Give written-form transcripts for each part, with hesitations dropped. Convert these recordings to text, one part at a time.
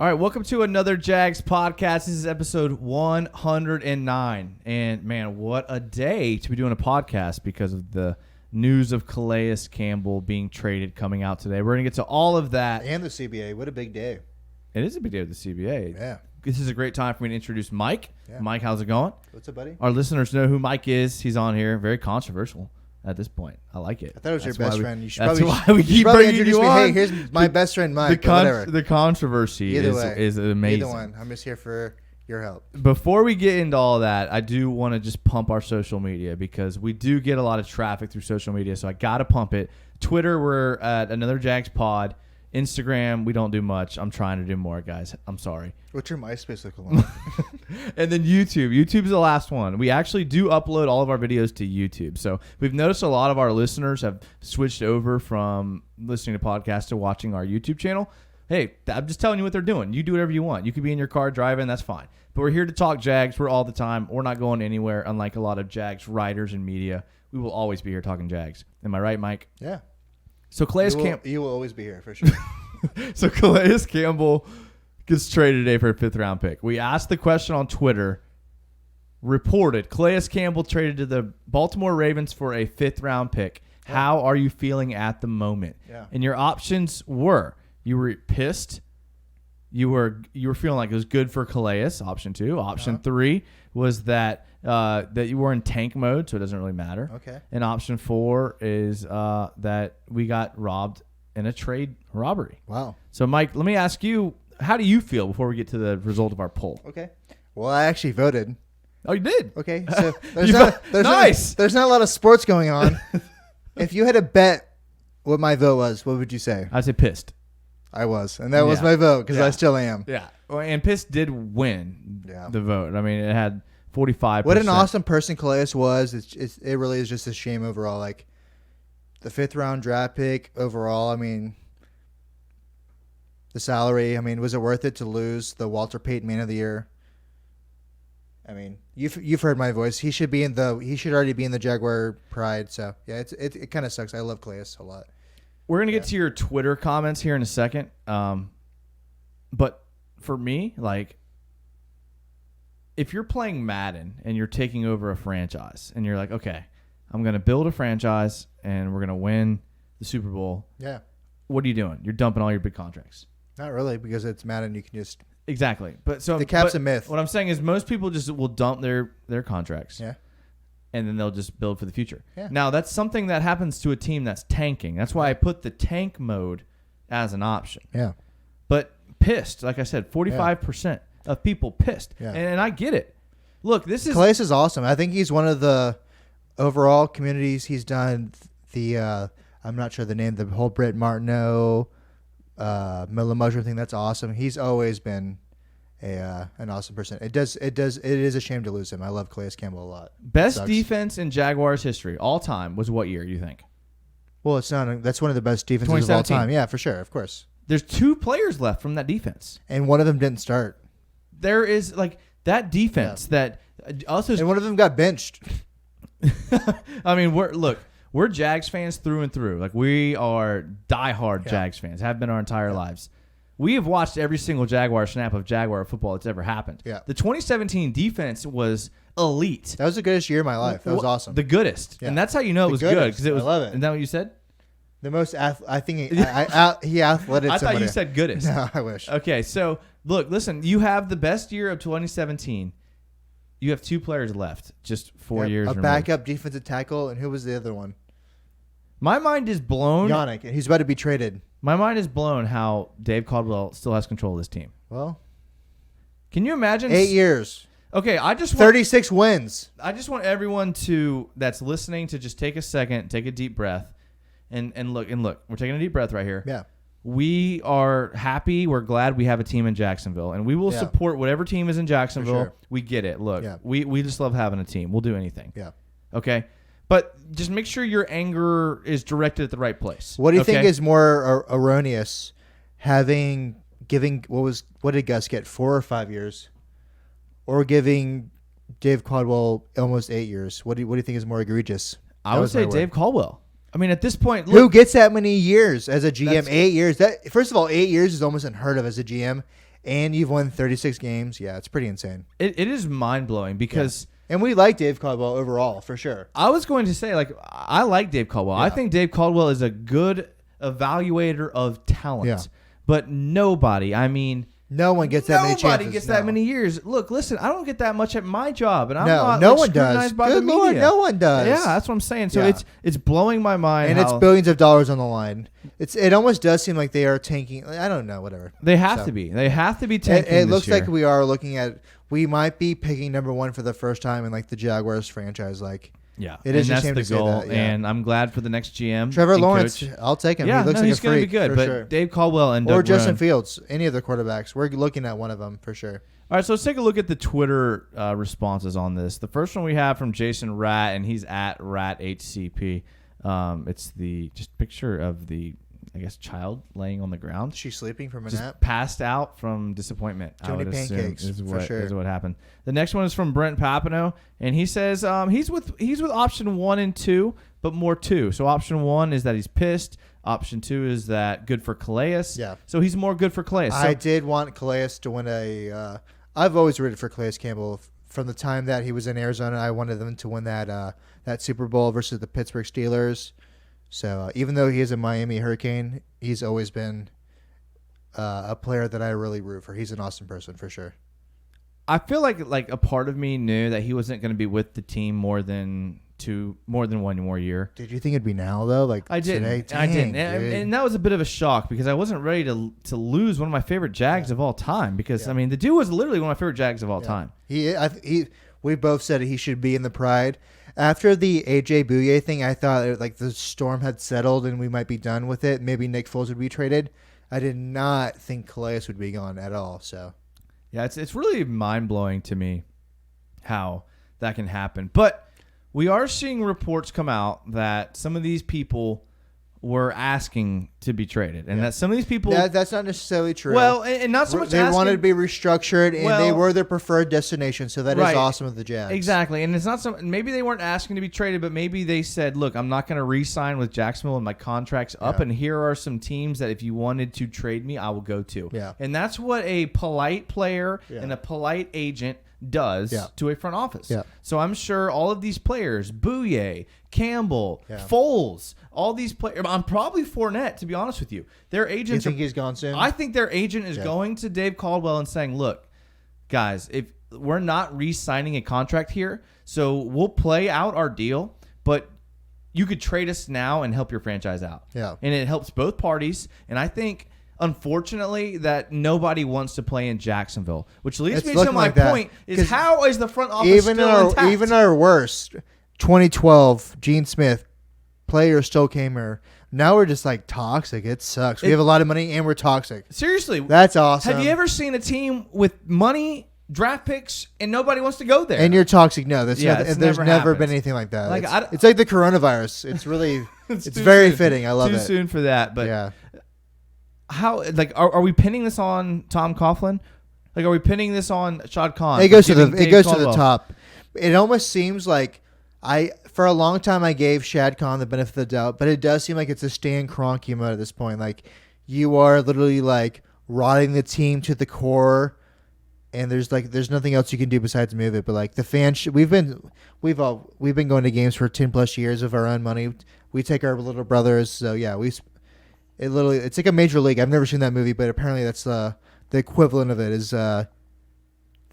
All right, welcome to another Jags podcast. This is episode 109. And, man, what a day to be doing a podcast because of the news of Calais Campbell being traded coming out today. We're going to get to all of that. And the CBA. What a big day. It is a big day with the CBA. Yeah. This is a great time for me to introduce Mike. Yeah. Mike, how's it going? What's up, buddy? Our listeners know who Mike is. He's on here. Very controversial at this point. I like it. I thought it was your best friend. You should that's probably, why we keep bringing introduce you me. on. Hey, here's my best friend, Mike. The controversy is amazing. Either one. I'm just here for your help. Before we get into all that, I do want to just pump our social media because we do get a lot of traffic through social media, so I got to pump it. Twitter, we're at Another Jags Pod. Instagram, we don't do much. I'm trying to do more, guys. I'm sorry. What's your MySpace look like? And then YouTube. YouTube's the last one. We actually do upload all of our videos to YouTube. So we've noticed a lot of our listeners have switched over from listening to podcasts to watching our YouTube channel. Hey, I'm just telling you what they're doing. You do whatever you want. You could be in your car driving. That's fine. But we're here to talk Jags. We're all the time. We're not going anywhere, unlike a lot of Jags writers and media. We will always be here talking Jags. Am I right, Mike? Yeah. So Calais Campbell. You will always be here for sure. So Calais Campbell gets traded today for a 5th round pick. We asked the question on Twitter. Reported Calais Campbell traded to the Baltimore Ravens for a 5th round pick. Yeah. How are you feeling at the moment? Yeah. And your options were you were pissed. You were feeling like it was good for Calais. Option 2. Option 3 was that you were in tank mode, so it doesn't really matter. Okay. And option 4 is that we got robbed in a trade robbery. Wow. So, Mike, let me ask you, how do you feel before we get to the result of our poll? Okay. Well, I actually voted. Oh, you did? Okay. So there's not a lot of sports going on. If you had to bet what my vote was, what would you say? I'd say pissed. I was, and that was my vote because I still am. Yeah. Well, and pissed did win the vote. I mean, it had 45%. What an awesome person Calais was. It really is just a shame overall. Like the 5th round draft pick overall. I mean, the salary. I mean, was it worth it to lose the Walter Payton Man of the Year? I mean, you've heard my voice. He should already be in the Jaguar pride. So yeah, it kind of sucks. I love Calais a lot. We're gonna get to your Twitter comments here in a second. But for me, like, if you're playing Madden and you're taking over a franchise and you're like, okay, I'm going to build a franchise and we're going to win the Super Bowl. Yeah. What are you doing? You're dumping all your big contracts. Not really, because it's Madden. You can just. Exactly. But so the cap's a myth. What I'm saying is most people just will dump their contracts. Yeah. And then they'll just build for the future. Yeah. Now, that's something that happens to a team that's tanking. That's why I put the tank mode as an option. Yeah. But pissed, like I said, 45% of people pissed. Yeah. And I get it. Look, this is... Calais is awesome. I think he's one of the overall communities. He's done the, I'm not sure the name, the whole Britt Martineau, Miller Mushroom thing. That's awesome. He's always been an awesome person. It is a shame to lose him. I love Calais Campbell a lot. Best defense in Jaguars history all time was what year, you think? Well, it's not. That's one of the best defenses of all time. Yeah, for sure, of course. There's 2 players left from that defense, and one of them didn't start. There is like that defense that also, and one of them got benched. I mean, we're Jags fans through and through. Like, we are diehard Jags fans. Have been our entire lives. We have watched every single Jaguar snap of Jaguar football that's ever happened. Yeah. The 2017 defense was elite. That was the goodest year of my life. That was awesome. The goodest. Yeah. And that's how you know it was good. Because it was. I love it. Isn't that what you said? The most, I think he athletic. I thought you said goodest. No, I wish. Okay, so look, listen. You have the best year of 2017. You have 2 players left, just 4 years. A removed. backup defensive tackle, and who was the other one? My mind is blown. Yannick, and he's about to be traded. My mind is blown how Dave Caldwell still has control of this team. Well, can you imagine? 8 years. Okay, I just want 36 wins. I just want everyone that's listening to just take a second, take a deep breath, and look. We're taking a deep breath right here. Yeah. We are happy. We're glad we have a team in Jacksonville, and we will support whatever team is in Jacksonville. For sure. We get it. Look, we just love having a team. We'll do anything. Yeah. Okay. But just make sure your anger is directed at the right place. What do you think is more erroneous, giving what did Gus get, 4 or 5 years, or giving Dave Caldwell almost 8 years? What do you think is more egregious? I would say Dave Caldwell. I mean, at this point, look, who gets that many years as a GM? 8 years. That first of all, 8 years is almost unheard of as a GM. and you've won 36 games. Yeah, it's pretty insane. It is mind blowing because. Yeah. And we like Dave Caldwell overall, for sure. I was going to say, like, I like Dave Caldwell. Yeah. I think Dave Caldwell is a good evaluator of talent. Yeah. But nobody, I mean, no one gets that many chances. Nobody gets that many years. Look, listen, I don't get that much at my job, and I'm no not one does. scrutinized by Good the Lord, media. no one does. Yeah, that's what I'm saying. So Yeah. it's blowing my mind. And it's billions of dollars on the line. It almost does seem like they are tanking. I don't know, whatever. They have to be. They have to be tanking. It this looks year. like we are looking at. We might be picking number 1 for the first time in like the Jaguars franchise. Like, yeah, it is and a shame that's to the say goal. that, yeah. And I'm glad for the next GM, Trevor and Lawrence. coach. I'll take him. Yeah, he looks no, like he's a going to freak, be good. for But sure. Dave Caldwell and Or Doug Justin Rowan. Fields, any of the quarterbacks. We're looking at one of them for sure. All right, so let's take a look at the Twitter responses on this. The first one we have from Jason Rat, and he's at RatHCP. It's the just picture of the, I guess, child laying on the ground. She's sleeping from a Just nap. passed out from disappointment. Too many pancakes, is for sure. what happened. The next one is from Brent Papineau, and he says he's with option 1 and 2, but more 2. So option 1 is that he's pissed. Option 2 is that good for Calais. Yeah. So he's more good for Calais. So, I did want Calais to win a. I've always rooted for Calais Campbell from the time that he was in Arizona. I wanted them to win that Super Bowl versus the Pittsburgh Steelers. So even though he is a Miami Hurricane, he's always been a player that I really root for. He's an awesome person for sure. I feel like a part of me knew that he wasn't going to be with the team more than 1 more year. Did you think it'd be now though? Like I didn't. Today? I didn't, Dang, and that was a bit of a shock because I wasn't ready to lose one of my favorite Jags of all time. Because I mean, the dude was literally one of my favorite Jags of all time. We both said he should be in the Pride. After the AJ Bouye thing, I thought like the storm had settled and we might be done with it. Maybe Nick Foles would be traded. I did not think Calais would be gone at all. So yeah, it's really mind blowing to me how that can happen. But we are seeing reports come out that some of these people were asking to be traded, and that some of these people that's not necessarily true. Well, and not so much they asking, wanted to be restructured, and they Well, were their preferred destination. So that is right. awesome with the Jags. Exactly, and it's not some. Maybe they weren't asking to be traded, but maybe they said, "Look, I'm not going to re-sign with Jacksonville, and my contract's up. And here are some teams that if you wanted to trade me, I will go to." Yeah. And that's what a polite player and a polite agent does to a front office. Yeah. So I'm sure all of these players, Bouye, Campbell, Foles, all these players. I'm probably Fournette, to be honest with you. Their agents. You think he's gone soon? I think their agent is going to Dave Caldwell and saying, "Look, guys, if we're not re-signing a contract here, so we'll play out our deal, but you could trade us now and help your franchise out." Yeah. And it helps both parties. And I think, unfortunately, that nobody wants to play in Jacksonville, which leads me to my point: is how is the front office still intact? Even our worst 2012 Gene Smith players still came here. Now we're just like toxic. It sucks. We have a lot of money and we're toxic. Seriously, that's awesome. Have you ever seen a team with money, draft picks, and nobody wants to go there? And you're toxic. No, there's never never been anything like that. Like, it's like the coronavirus. It's really it's very fitting. I love it. Too soon for that, but yeah. How are we pinning this on Tom Coughlin? Like, are we pinning this on Shad Khan? It goes to the top. It almost seems like for a long time I gave Shad Khan the benefit of the doubt, but it does seem like it's a Stan Kroenke mode at this point. Like, you are literally like rotting the team to the core, and there's nothing else you can do besides move it. But like the fans, we've been going to games for 10+ years of our own money. We take our little brothers, so yeah, it's like a major league. I've never seen that movie, but apparently that's the equivalent of it is the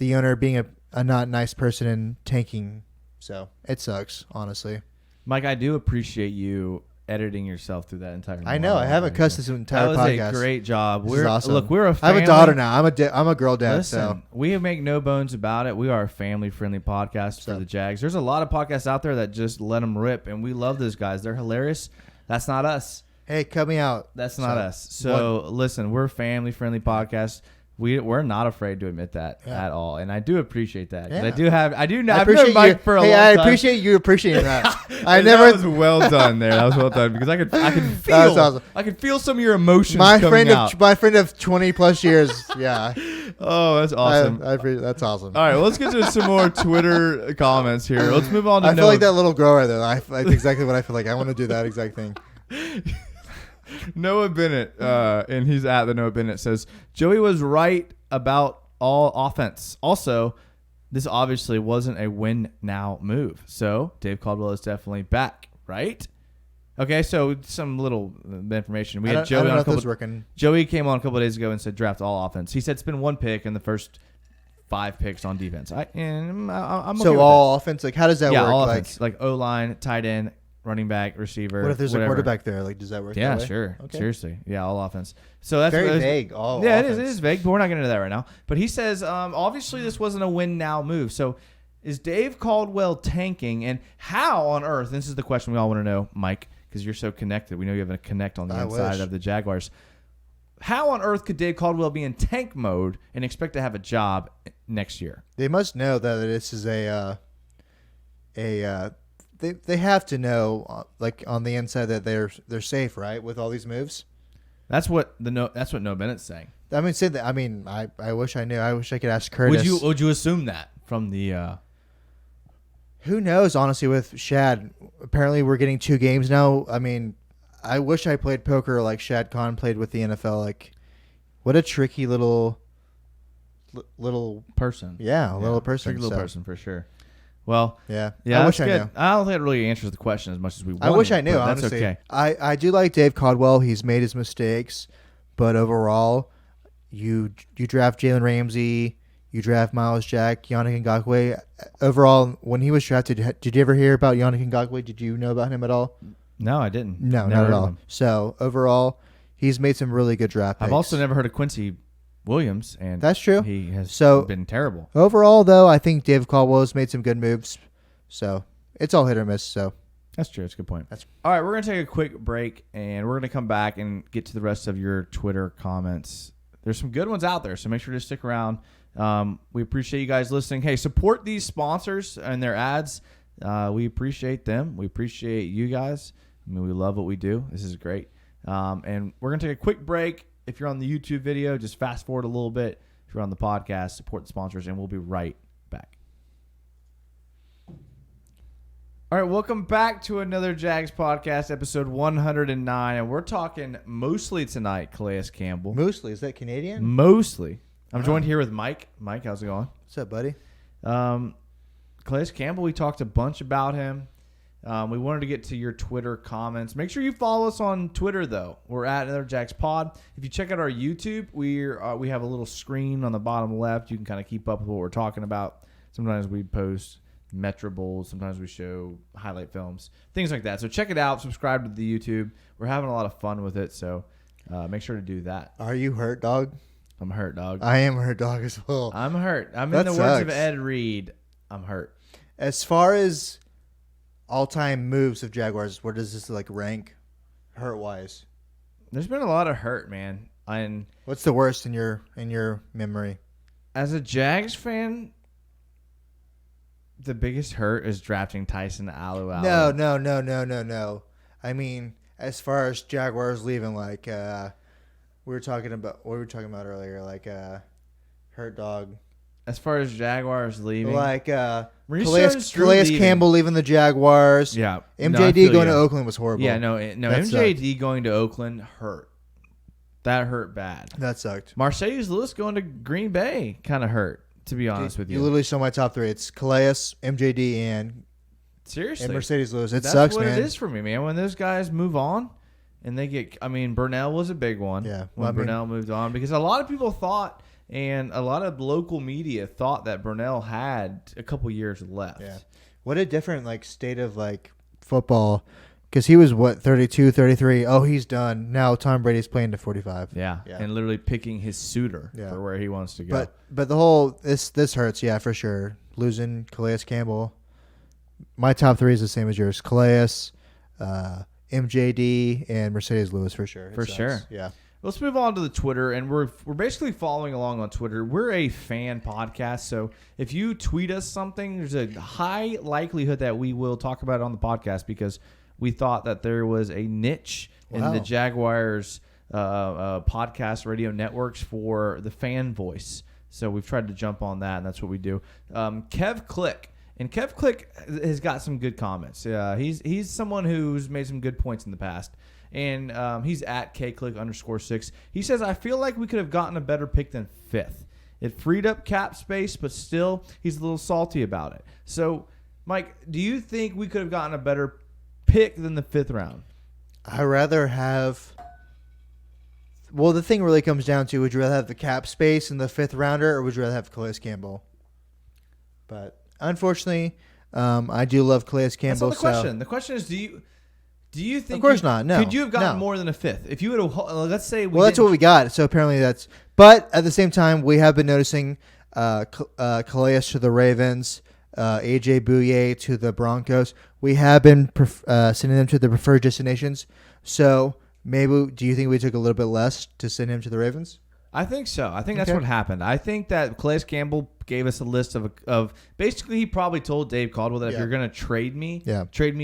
owner being a not nice person and tanking. So it sucks, honestly. Mike, I do appreciate you editing yourself through that entire. I know. I haven't cussed this entire podcast. That was a great job. This is awesome. Look, we're a family. I have a daughter now. I'm a girl dad. Listen, so we make no bones about it. We are a family-friendly podcast for the Jags. There's a lot of podcasts out there that just let them rip, and we love those guys. They're hilarious. That's not us. Hey, cut me out. That's not us. So listen, we're a family-friendly podcast. We're not afraid to admit that at all, and I do appreciate that. Yeah. I've known Mike for a long time. I appreciate you appreciating that. That was well done there. That was well done because I could feel. That was awesome. I could feel some of your emotions coming out. My friend of 20+ years. Yeah. Oh, that's awesome. That's awesome. All right, well, let's get to some more Twitter comments here. Let's move on to. I feel like that little girl right there. That's exactly what I feel like. I want to do that exact thing. Noah Bennett, and he's at the Noah Bennett, says Joey was right about all offense. Also, this obviously wasn't a win now move. So Dave Caldwell is definitely back, right? Okay, so some little information. We had Joey on a couple. Joey came on a couple of days ago and said draft all offense. He said spend 1 pick in the first 5 picks on defense. I'm okay so with all that. offense. Like, how does that work? All offense, like O-line, tight end, running back, receiver. What if there's whatever. a quarterback there? Like, does that work? Yeah, that way? sure. Okay. Seriously, yeah, all offense. So that's very vague. All yeah, offense. it is vague, but we're not getting into that right now. But he says, obviously this wasn't a win now move. So is Dave Caldwell tanking, and how on earth? This is the question we all want to know, Mike, because you're so connected. We know you have a connect on the inside of the Jaguars. How on earth could Dave Caldwell be in tank mode and expect to have a job next year? They must know that this is they have to know, like, on the inside that they're safe, right, with all these moves. That's what Noah Bennett's saying. I mean, say that. I mean, I wish I knew. I wish I could ask Curtis. Would you assume that from the? Who knows? Honestly, with Shad, apparently we're getting 2 games now. I mean, I wish I played poker like Shad Khan played with the NFL. Like, what a tricky little person. Yeah, little person. Tricky little person for sure. Well, yeah. I wish I knew. I don't think it really answers the question as much as we want. I wish I knew. Honestly, honestly, that's okay. I do like Dave Caldwell. He's made his mistakes, but overall, you draft Jalen Ramsey, you draft Miles Jack, Yannick Ngakoue. Overall, when he was drafted, did you ever hear about Yannick Ngakoue? Did you know about him at all? No, I didn't. No, not at all. So overall, he's made some really good draft picks. I've also never heard of Quincy Williams, and that's true. He has been terrible. Overall, though, I think Dave Caldwell has made some good moves. So it's all hit or miss. So that's true. That's a good point. All right, we're gonna take a quick break, and we're gonna come back and get to the rest of your Twitter comments. There's some good ones out there, so make sure to stick around. We appreciate you guys listening. Hey, support these sponsors and their ads. We appreciate them. We appreciate you guys. I mean, we love what we do. This is great. And we're going to take a quick break. If you're on the YouTube video, just fast forward a little bit. If you're on the podcast, support the sponsors, and we'll be right back. All right, welcome back to another Jags podcast, episode 109. And we're talking mostly tonight, Calais Campbell. Mostly? Is that Canadian? Mostly. I'm joined here with Mike. Mike, how's it going? What's up, buddy? Calais Campbell, we talked a bunch about him. We wanted to get to your Twitter comments. Make sure you follow us on Twitter, though. We're at Another Jags Pod. If you check out our YouTube, we have a little screen on the bottom left. You can kind of keep up with what we're talking about. Sometimes we post Metro Bowls. Sometimes we show highlight films, things like that. So check it out. Subscribe to the YouTube. We're having a lot of fun with it, so make sure to do that. Are you hurt, dog? I'm hurt, dog. I am hurt, dog, as well. I'm hurt. In the words of Ed Reed, I'm hurt. As far as all-time moves of Jaguars, where does this like rank hurt-wise? There's been a lot of hurt, man. And what's the worst in your memory? As a Jags fan, the biggest hurt is drafting Tyson Alualu. No. I mean, as far as Jaguars leaving, like we were talking about earlier, like hurt dog. As far as Jaguars leaving, like Calais Campbell leaving the Jaguars. Yeah, MJD going to Oakland was horrible. Yeah, no, MJD going to Oakland hurt. That hurt bad. That sucked. Marcedes Lewis going to Green Bay kind of hurt. To be honest with you, you literally saw my top 3. It's Calais, MJD, and seriously, and Marcedes Lewis. That's sucks, man. That's what it is for me, man. When those guys move on, and they get, I mean, Burnell was a big one. Yeah, Burnell moved on, because a lot of people thought, and a lot of local media thought that Burnell had a couple years left. Yeah, what a different like state of like football. Because he was, 32, 33. Oh, he's done. Now Tom Brady's playing to 45. Yeah. And literally picking his suitor for where he wants to go. But the whole, this hurts, yeah, for sure. Losing Calais Campbell. My top 3 is the same as yours. Calais, MJD, and Marcedes Lewis for sure. For sure. Yeah. Let's move on to the Twitter, and we're basically following along on Twitter. We're a fan podcast, so if you tweet us something, there's a high likelihood that we will talk about it on the podcast, because we thought that there was a niche in the Jaguars podcast radio networks for the fan voice. So we've tried to jump on that, and that's what we do. Kev Click. And Kev Click has got some good comments. He's someone who's made some good points in the past. And he's at KClick_6. He says, I feel like we could have gotten a better pick than 5th. It freed up cap space, but still he's a little salty about it. So, Mike, do you think we could have gotten a better pick than the 5th round? I'd rather have. Well, the thing really comes down to: would you rather have the cap space in the 5th rounder, or would you rather have Calais Campbell? But unfortunately, I do love Calais Campbell. That's not the question. The question is, do you think? Of course not. No. Could you have gotten more than a 5th if you would have? Let's say. That's what we got. So apparently that's. But at the same time, we have been noticing Calais to the Ravens, AJ Bouye to the Broncos. We have been sending them to the preferred destinations. So maybe, do you think we took a little bit less to send him to the Ravens? I think so. I think that's what happened. I think that Calais Campbell gave us a list of basically he probably told Dave Caldwell that if you're going to trade me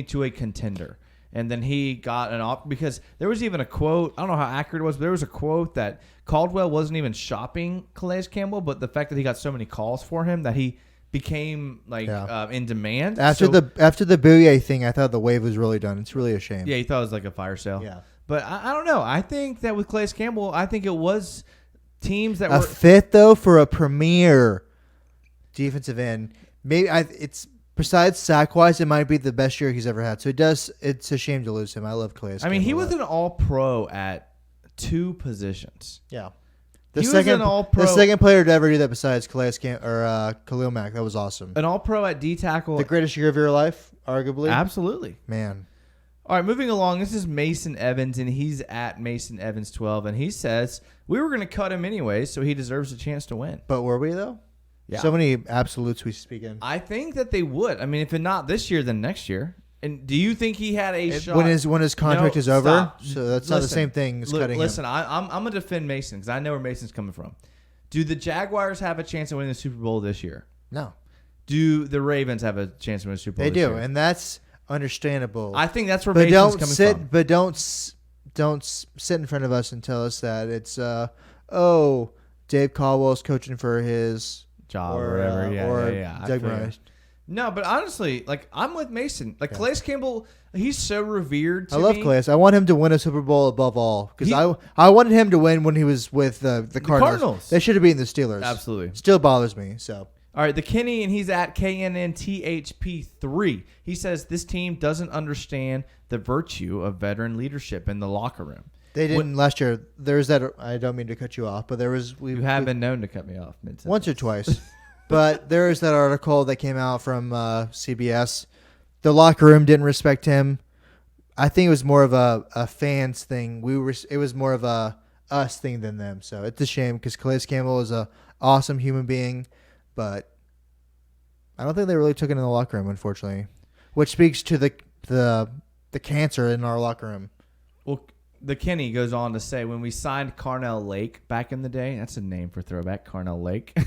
to a contender. And then he got an offer because there was even a quote. I don't know how accurate it was, but there was a quote that Caldwell wasn't even shopping Calais Campbell, but the fact that he got so many calls for him that he became in demand. After the Bouye thing, I thought the wave was really done. It's really a shame. Yeah, he thought it was like a fire sale. Yeah. But I don't know. I think that with Calais Campbell, I think it was teams that were... A 5th, though, for a premier defensive end. Maybe it's... Besides sack-wise, it might be the best year he's ever had. So it's a shame to lose him. I love Calais Campbell. I mean, he was an all-pro at 2 positions. Yeah. The second player to ever do that besides Khalil Mack. That was awesome. An all-pro at D-tackle. The greatest year of your life, arguably. Absolutely. Man. All right, moving along. This is Mason Evans, and he's at Mason Evans 12, and he says, we were going to cut him anyway, so he deserves a chance to win. But were we, though? Yeah. So many absolutes we speak in. I think that they would. I mean, if not this year, then next year. And do you think he had a shot? When his contract is over? Stop. So that's not the same thing as cutting him. Listen, I'm going to defend Mason because I know where Mason's coming from. Do the Jaguars have a chance of winning the Super Bowl this year? No. Do the Ravens have a chance to win the Super Bowl this year? They do, and that's understandable. I think that's where Mason's coming from. But don't sit in front of us and tell us that it's, Dave Caldwell's coaching for his... job or whatever. Yeah. Doug Martin. No, but honestly, I'm with Mason. Calais Campbell, he's so revered to me. I love Calais. I want him to win a Super Bowl above all because I wanted him to win when he was with the Cardinals. They should have beaten the Steelers. Absolutely. Still bothers me. So. All right, the Kenny, and he's at KNNTHP3. He says this team doesn't understand the virtue of veteran leadership in the locker room. They didn't last year. There's that. I don't mean to cut you off, but there was. You have been known to cut me off mid-sentence. Once or twice. But there was that article that came out from CBS. The locker room didn't respect him. I think it was more of a fans thing. It was more of a us thing than them. So it's a shame because Calais Campbell is a awesome human being, but I don't think they really took it in the locker room, unfortunately. Which speaks to the cancer in our locker room. Well, the Kenny goes on to say, when we signed Carnell Lake back in the day, that's a name for throwback, Carnell Lake.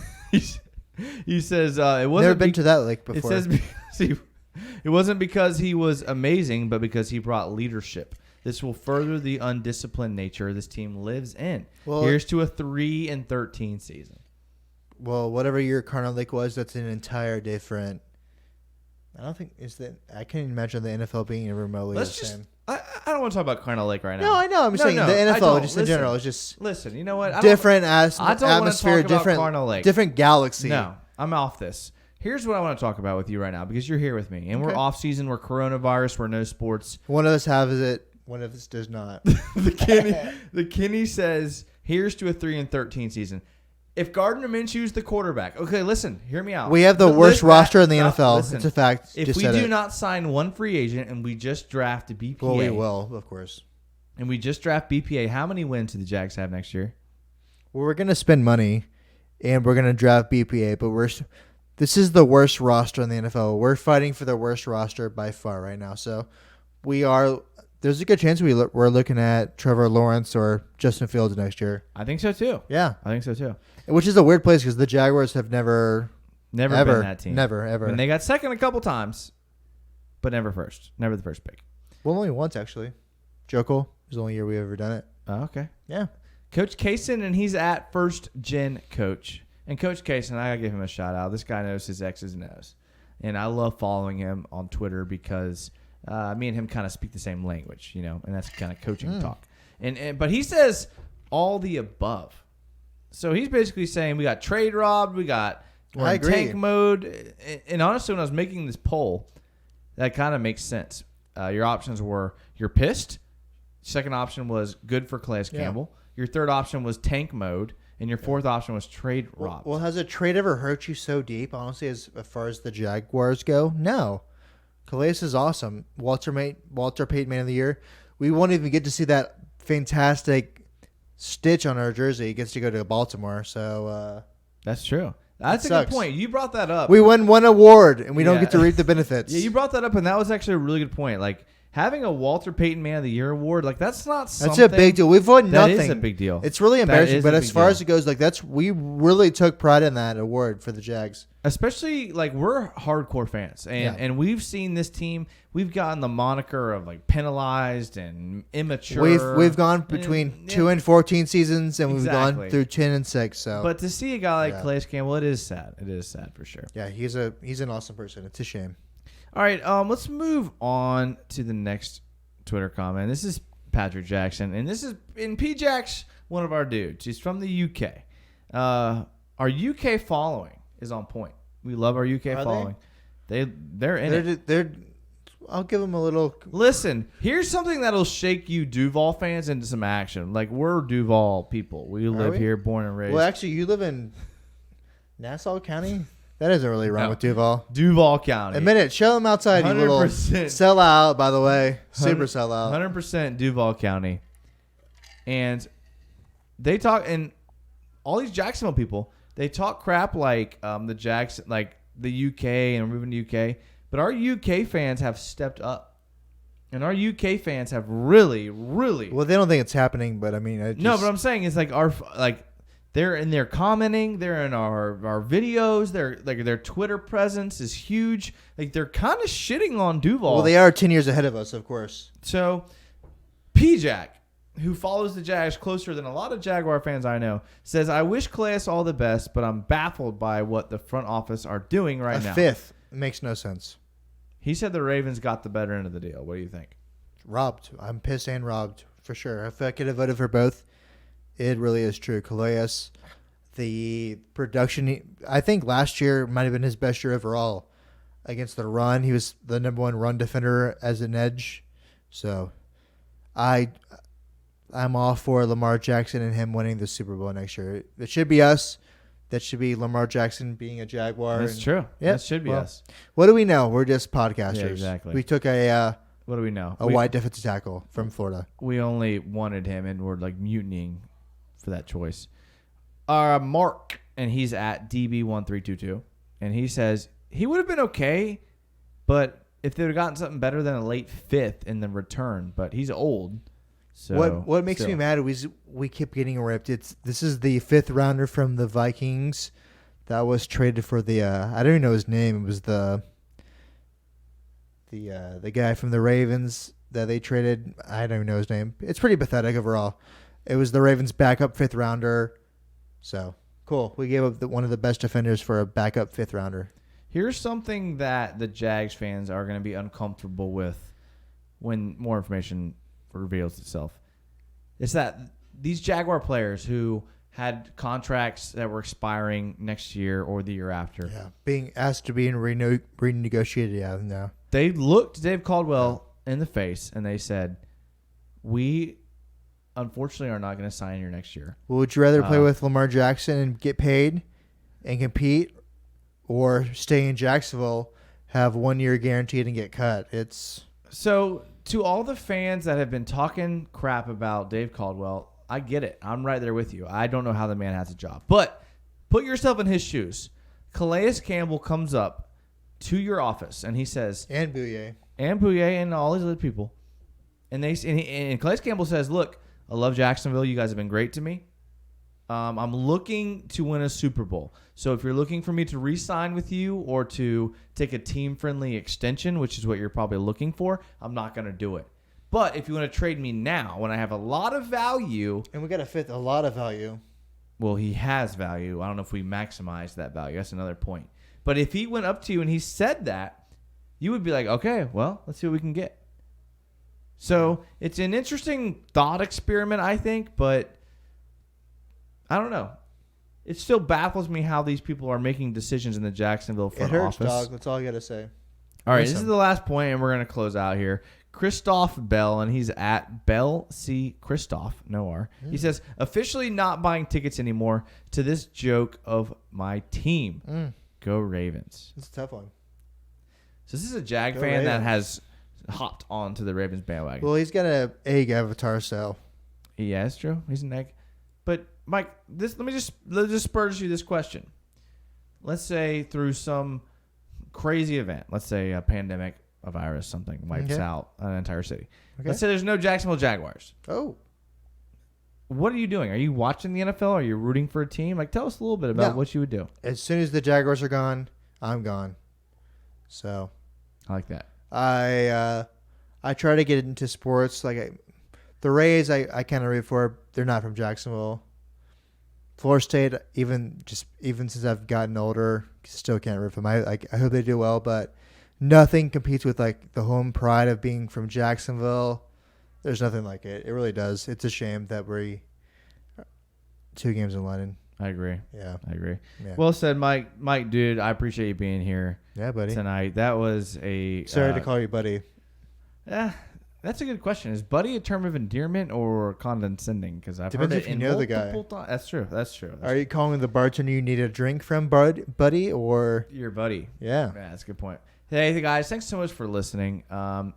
He says it wasn't. Never been to that lake before. It says it wasn't because he was amazing, but because he brought leadership. This will further the undisciplined nature this team lives in. Well, here's to a 3-13 season. Well, whatever year Carnell Lake was, that's an entire different. I don't think I can't imagine the NFL being remotely the same. I don't want to talk about Carnell Lake right now. No, I know. I'm saying the NFL just in general is just listen. You know what? Different atmosphere, different Carnell Lake, different galaxy. No, I'm off this. Here's what I want to talk about with you right now because you're here with me, and we're off season. We're coronavirus. We're no sports. One of us has it. One of us does not. the Kenny says, "Here's to a 3-13 season." If Gardner Minshew's the quarterback, okay, listen, hear me out. We have the worst roster in the NFL. Listen, it's a fact. If we do not sign one free agent and we just draft a BPA. Well, we will, of course. And we just draft BPA, how many wins do the Jags have next year? Well, we're going to spend money, and we're going to draft BPA, but this is the worst roster in the NFL. We're fighting for the worst roster by far right now. So there's a good chance we're looking at Trevor Lawrence or Justin Fields next year. I think so, too. Yeah. I think so, too. Which is a weird place because the Jaguars have never been that team. Never, ever. And they got second a couple times, but never first. Never the first pick. Well, only once, actually. Jokel was the only year we've ever done it. Oh, okay. Yeah. Coach Kaysen, and he's at First Gen Coach. And Coach Kaysen, I got to give him a shout out. This guy knows his X's and O's. And I love following him on Twitter because me and him kind of speak the same language, and that's kind of coaching talk. But he says all the above. So he's basically saying we got trade robbed, we're I in agree. tank mode. And honestly, when I was making this poll, that kind of makes sense. Your options were you're pissed. Second option was good for Calais Campbell. Your third option was tank mode. And your fourth option was trade robbed. Well, has a trade ever hurt you so deep, honestly, as far as the Jaguars go? No. Calais is awesome. Walter Payton Man of the Year. We won't even get to see that fantastic stitch on our jersey. He gets to go to Baltimore. So That's true. That's a sucks. good point. You brought that up. We won one award, and we don't get to reap the benefits. Yeah, you brought that up, and that was actually a really good point. Like, having a Walter Payton Man of the Year award, like, that's not something. That's a big deal. We've won nothing. That is a big deal. It's really embarrassing, but as far deal. as it goes, like, we really took pride in that award for the Jags. Especially, like, we're hardcore fans, and we've seen this team. We've gotten the moniker of, like, penalized and immature. We've gone between 2 and 14 seasons, and we've gone through 10 and 6. So, but to see a guy like Calais Campbell, it is sad. It is sad for sure. Yeah, he's an awesome person. It's a shame. All right, let's move on to the next Twitter comment. This is Patrick Jackson, and P Jack's one of our dudes. He's from the UK. Our UK following is on point. We love our UK following. They're in it. I'll give them a little. Listen, here's something that'll shake you Duval fans into some action. Like, we're Duval people. We live here, born and raised. Well, actually, you live in Nassau County. That doesn't really run with Duval. Duval County. Admit it. Show them outside. 100%. You little sellout, by the way. Super sellout. 100% Duval County. And they talk, and all these Jacksonville people, they talk crap like the Jackson, like the UK, and we're moving to UK. But our UK fans have stepped up. And our UK fans have really, really. Well, they don't think it's happening, but I mean. No, but I'm saying it's like they're in there commenting. They're in our videos. Their Twitter presence is huge. Like, they're kind of shitting on Duval. Well, they are 10 years ahead of us, of course. So, P-Jack, who follows the Jags closer than a lot of Jaguar fans I know, says, I wish Calais all the best, but I'm baffled by what the front office are doing right now. A fifth. It makes no sense. He said the Ravens got the better end of the deal. What do you think? Robbed. I'm pissed and robbed, for sure. If I could have voted for both, it really is true. Calais, the production, I think last year might have been his best year overall against the run. He was the number one run defender as an edge. So I'm all for Lamar Jackson and him winning the Super Bowl next year. It should be us. That should be Lamar Jackson being a Jaguar. That's true. Yeah, that should be us. What do we know? We're just podcasters. Yeah, exactly. We took what do we know? A white defensive tackle from Florida. We only wanted him, and we're like mutinying for that choice. Mark, and he's at DB1322, and he says he would have been okay, but if they would have gotten something better than a late fifth in the return, but he's old. So what makes me mad is we keep getting ripped. This is the fifth rounder from the Vikings that was traded for the I don't even know his name. It was the guy from the Ravens that they traded. I don't even know his name. It's pretty pathetic overall. It was the Ravens' backup fifth rounder. So cool. We gave up one of the best defenders for a backup fifth rounder. Here's something that the Jags fans are going to be uncomfortable with when more information reveals itself. It's that these Jaguar players who had contracts that were expiring next year or the year after, being asked to be renegotiated. Now they looked Dave Caldwell in the face and they said, "We unfortunately are not going to sign you next year." Well, would you rather play with Lamar Jackson and get paid and compete, or stay in Jacksonville, have 1 year guaranteed and get cut? It's so. To all the fans that have been talking crap about Dave Caldwell, I get it. I'm right there with you. I don't know how the man has a job. But put yourself in his shoes. Calais Campbell comes up to your office, and he says... And Bouye. And all these other people. And Calais Campbell says, look, I love Jacksonville. You guys have been great to me. I'm looking to win a Super Bowl. So if you're looking for me to re-sign with you or to take a team-friendly extension, which is what you're probably looking for, I'm not going to do it. But if you want to trade me now, when I have a lot of value... And we got to fit a lot of value. Well, he has value. I don't know if we maximize that value. That's another point. But if he went up to you and he said that, you would be like, okay, well, let's see what we can get. So it's an interesting thought experiment, I think, but... I don't know. it still baffles me how these people are making decisions in the Jacksonville It front hurts, office. dog. That's all I got to say. All right, Listen. this is the last point, and we're going to close out here. Christoph Bell, and he's at Bell C. Christoph, no R. He says, officially not buying tickets anymore to this joke of my team. Go Ravens. It's a tough one. So this is a Jag Go fan that Ravens. has hopped onto the Ravens bandwagon. Well, he's got a egg avatar, so. Yeah, it's true. He's an egg. But, Mike, let's just spurge you this question. Let's say through some crazy event, let's say a pandemic, a virus, something wipes out an entire city. Okay. Let's say there's no Jacksonville Jaguars. Oh. What are you doing? Are you watching the NFL? Are you rooting for a team? Like, tell us a little bit about what you would do. As soon as the Jaguars are gone, I'm gone. So. I like that. I try to get into sports. Like the Rays, I kind of root for. They're not from Jacksonville. Florida State, even since I've gotten older, still can't root for them. I hope they do well, but nothing competes with like the home pride of being from Jacksonville. There's nothing like it. It really does. It's a shame that we're 2 games in London. I agree. Yeah, I agree. Yeah. Well said, Mike. Mike, dude, I appreciate you being here. Yeah, buddy. Tonight. That was a. Sorry to call you buddy. That's a good question. Is buddy a term of endearment or condescending? Because I've Depends heard if it you in know the guy. multiple times. That's true. That's true. Are you calling the bartender you need a drink from, buddy, or your buddy? Yeah. Yeah, that's a good point. Hey, guys, thanks so much for listening.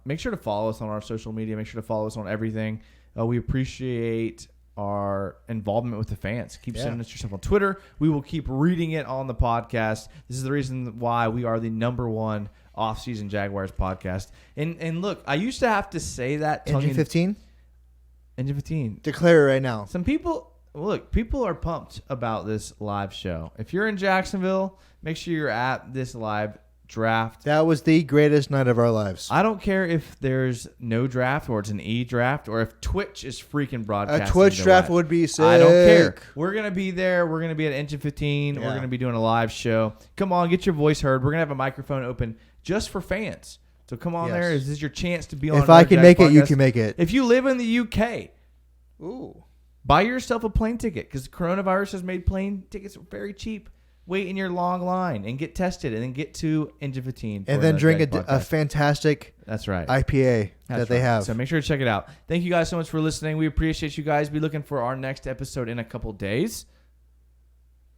Make sure to follow us on our social media. Make sure to follow us on everything. We appreciate our involvement with the fans. Keep sending us your stuff on Twitter. We will keep reading it on the podcast. This is the reason why we are the #1 off-season Jaguars podcast. And look, I used to have to say that. Engine 15? Engine 15. Declare it right now. Some people are pumped about this live show. If you're in Jacksonville, make sure you're at this live draft. That was the greatest night of our lives. I don't care if there's no draft or it's an e-draft or if Twitch is freaking broadcasting. A Twitch the draft live. would be sick. I don't care. We're going to be there. We're going to be at Engine 15. Yeah. We're going to be doing a live show. Come on, get your voice heard. We're going to have a microphone open just for fans. So come on there. This is your chance to be on. If I can make it, you can make it. If you live in the UK, Ooh, buy yourself a plane ticket because coronavirus has made plane tickets very cheap. Wait in your long line and get tested and then get to Engine 15. And then drink a fantastic That's right. IPA that they have. So make sure to check it out. Thank you guys so much for listening. We appreciate you guys. Be looking for our next episode in a couple days.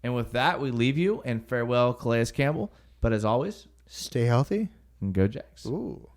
And with that, we leave you and farewell, Calais Campbell. But as always, stay healthy and go Jacks. Ooh.